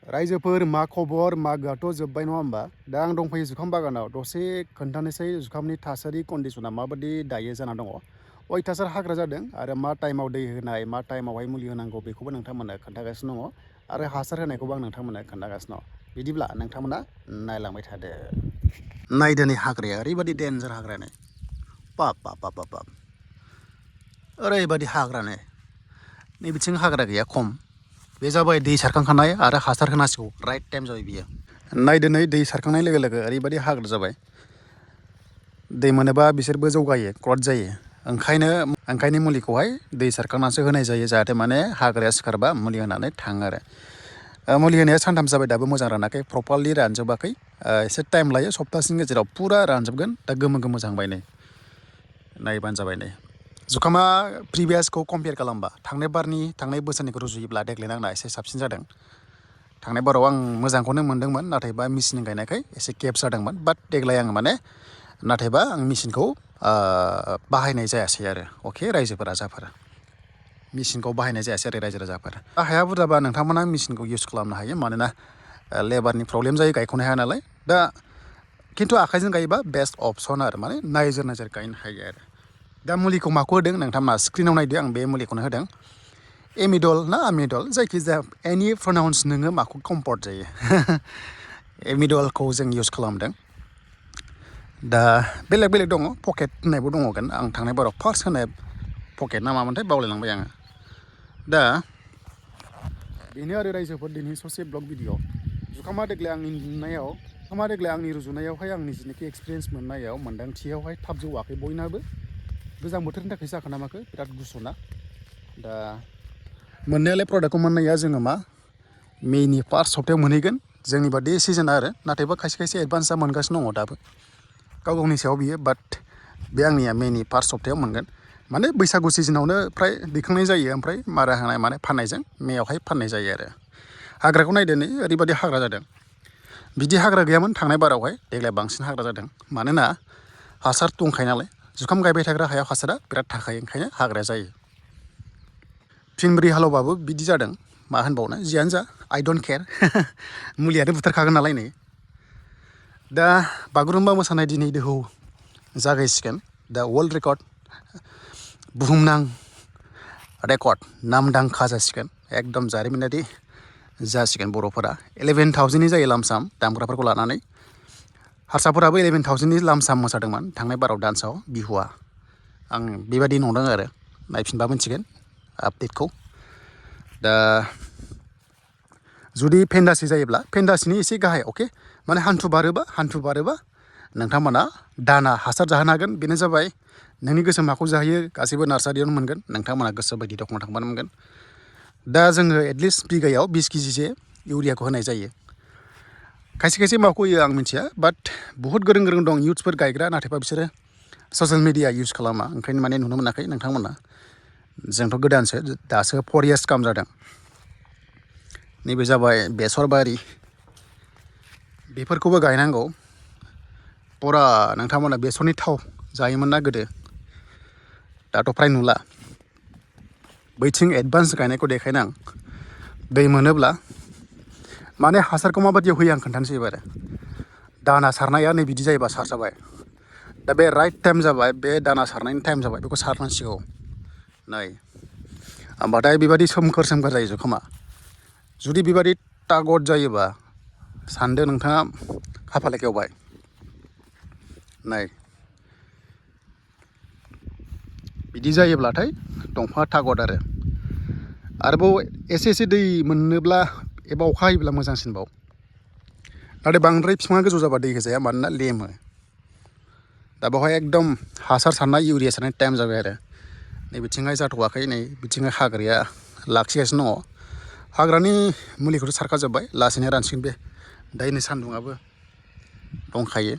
रायजोफोर मा खबर मागोआथ' जोब्बाय नङा होमबा दा आं दंफैयो जुखाम बागानाव दसे खोन्थानोसै जुखामनि थासारि कन्डिसना माबायदि दायो जाना दङ अयथासार हाग्रा जादों आरो मा टाइमाव दै होनाय मा टाइमावहाय मुलि होनांगौ बेखौबो नोंथांमोननो खोन्थागासिनो दङ आरो हासार होनायखौबो आं नोंथांमोननो खोन्थागासिनो दङ बिदिब्ला नोंथांमोना नायलांबाय थादो नायदो नै हाग्राया ओरैबायदि डेन्जार हाग्रायानो बाब बाब बाब बाब बाब ओरैबायदि हाग्रानो नै बिथिं हाग्रा गैया खम बे जाबाय दै सारखांखानाय आरो हासार होनांसिगौ राइट टाइम जाबाय बियो नायदो नै दै सारखांनाय लोगो लोगो ओरैबायदि हाग्रा जाबाय दै मोनोबा बिसोरबो जौगायो ग्रथ जायो ओंखायनो मुलिखौहाय दै सारखांनानैसो होनाय जायो जाहाथे माने हाग्राया सिखारबा मुलि होनानै थाङो आरो मुलि होनाया सानथाम जाबाय दाबो मोजां रानाखै प्रपारलि रानजोबाखै एसे टाइम लायो सप्तासेनि गेजेराव पुरा रानजोबगोन दा गोमो गोमो जाहांबाय नै नायबानो जाबाय नै जुखामा प्रिभियासखौ कम्पेयार खालामबा थांनाय बोसोरनिखौ रुजुयोब्ला देग्लाय आंना एसे साबसिन जादों थांनाय बाराव आं मोजांखौनो मोन्दोंमोन नाथायबा मेचिन गायनायखाय एसे गेप जादोंमोन बाट देग्लाय आं माने नाथायबा आं मेचिनखौ बाहायनाय जायासै आरो अके रायजो राजाफोर मेचिनखौ बाहायनाय जायासै आरो रायजो राजाफोर हाया बुरजाबा नोंथांमोना मेचिनखौ इउज खालामनो हायो मानोना लेबारनि प्रब्लेम जायो गायख'नो हाया नालाय दा खिन्थु आखाइजों गायोबा बेस्ट अपसन आरो माने नायजोर गायनो हायो आरो दा मुलिखौ माखौ होदों नोंथांमोना स्क्रिनाव नायदो आं बे मुलिखौनो होदों एमिडल ना आमिडल जायखिजाया एनि प्रनाउन्स नोङो माखौ कम्फर्ट जायो एमिडलखौ जों इउज खालामदों दा बेलेग बेलेग दङ पकेट होननायबो दङगोन आं थांनाय बाराव फार्स्ट होनाय पकेट ना मामोनथाय बावलायलांबाय आङो दा बेनो आरो रायजोफोर दिनै ससे ब्लग भिडिअ जुखामा देग्लाय आंनि रुजुनायावहाय आंनि जिनाखि एक्सपिरियेन्स मोननायाव मोन्दांथियावहाय थाब जौआखै बयनाबो गोजां बोथोरनि थाखाय जाखोना माखो बिराद गुसुना दा मोननायालाय प्रडाक्टखौ मोननाया जोङो मा मेनि फार्स्ट सप्तायाव मोनहैगोन जोंनि बादि सिजोन आरो नाथायबा खायसे खायसे एडभान्सआ मोनगासिनो दङ दाबो गावनि सायाव बियो बाट बे आंनिया मेनि फार्स्ट सप्तायाव मोनगोन माने बैसागु सिजोनावनो फ्राय दैखांनाय जायो ओमफ्राय मारा होनाय माने फाननायजों मेयावहाय फाननाय जायो आरो हाग्राखौ नायदो नै ओरैबायदि हाग्रा जादों बिदि हाग्रा गैयामोन थांनाय बारावहाय देग्लाय बांसिन हाग्रा जादों मानोना हासार दंखायो नालाय जुखाम गायबाय थाग्रा हायाव हासारा बिराद थाखायो ओंखायनो हाग्राया जायो फिनब्रै हालौबाबो बिदि जादों मा होनबावनो जियानो जा आइ डन्ट केयार मुलियानो बुथारखागोन नालाय नै दा बागुरुम्बा मोसानाय दिनै दोहौ जागायसिगोन दा वर्ल्ड रेकर्ड बुहुमनां रेकर्ड नामदांखा जासिगोन एकदम जारिमिनारि जासिगोन बर'फोरा 11,000नि जायो लामसाम दामग्राफोरखौ लानानै हारसाफोराबो 11,000नि लामसाम मोसादोंमोन थांनाय बाराव डान्सआव बिहुआ आं बेबायदि नंदों आरो नायफिनबा मोनथिगोन आपडेटखौ दा जुदि फेन्दासि जायोब्ला फेन्दासिनि एसे गाहाय अके माने हान्थु बारोबा नोंथांमोना दाना हासार जाहोनो हागोन बेनो जाबाय नोंनि गोसो माखौ जाहोयो गासैबो नार्सारियावनो मोनगोन नोंथांमोना गोसो बायदि दखानाव थांबानो मोनगोन दा जोङो एटलिस्ट बिगायाव 20 केजिसो इउरियाखौ होनाय जायो खायसे खायसे माखौ होयो आं मिथिया बाट बुहुत गोरों दं इउथ्सफोर गायग्रा नाथायबा बिसोरो ससियेल मिडिया इउज खालामा ओंखायनो माने नुनो मोनाखै नोंथांमोना जोंथ' गोदानसो दासो 4 इयार्स गाहाम जादों नैबे जाबाय बेसर बारि बेफोरखौबो गायनांगौ पुरा नोंथांमोना बेसरनि थाव जायोमोन ना गोदो दाथ' फ्राय नुला बैथिं एडभान्स गायनायखौ देखायनो आं दै मोनोब्ला माने हासारखौ माबायदियाव होयो आं खोन्थानोसै एबार दाना सारनाया नै बिदि जायोबा सारजाबाय दा बे राइट टाइम जाबाय बे दाना सारनायनि टाइम जाबाय बेखौ सारनांसिगौ नै होमबाथाय बेबायदि सोमखोर जायो जुखामा जुदि बेबायदि तागद जायोबा सानदो नोंथाङा खाफाले गेवबाय नाय बिदि जायोब्लाथाय दंफाङा तागद आरोबाव एसे दै मोननोब्ला एबा अखा हायोब्ला मोजांसिनबाव नाथाय बांद्राय बिफाङा गोजौ जाबा दै होजाया मानोना लेमो दा बेवहाय एकदम हासार सारनाय इउरिया सारनाय टाइम जाबाय आरो नै बिथिंहाय जाथ'वाखै नै बिथिंहाय हाग्राया लाखिगासिनो दङ हाग्रानि मुलिखौथ' सारखाजोब्बाय लासैनो रानसिगोन बे दायनो सान्दुङाबो दंखायो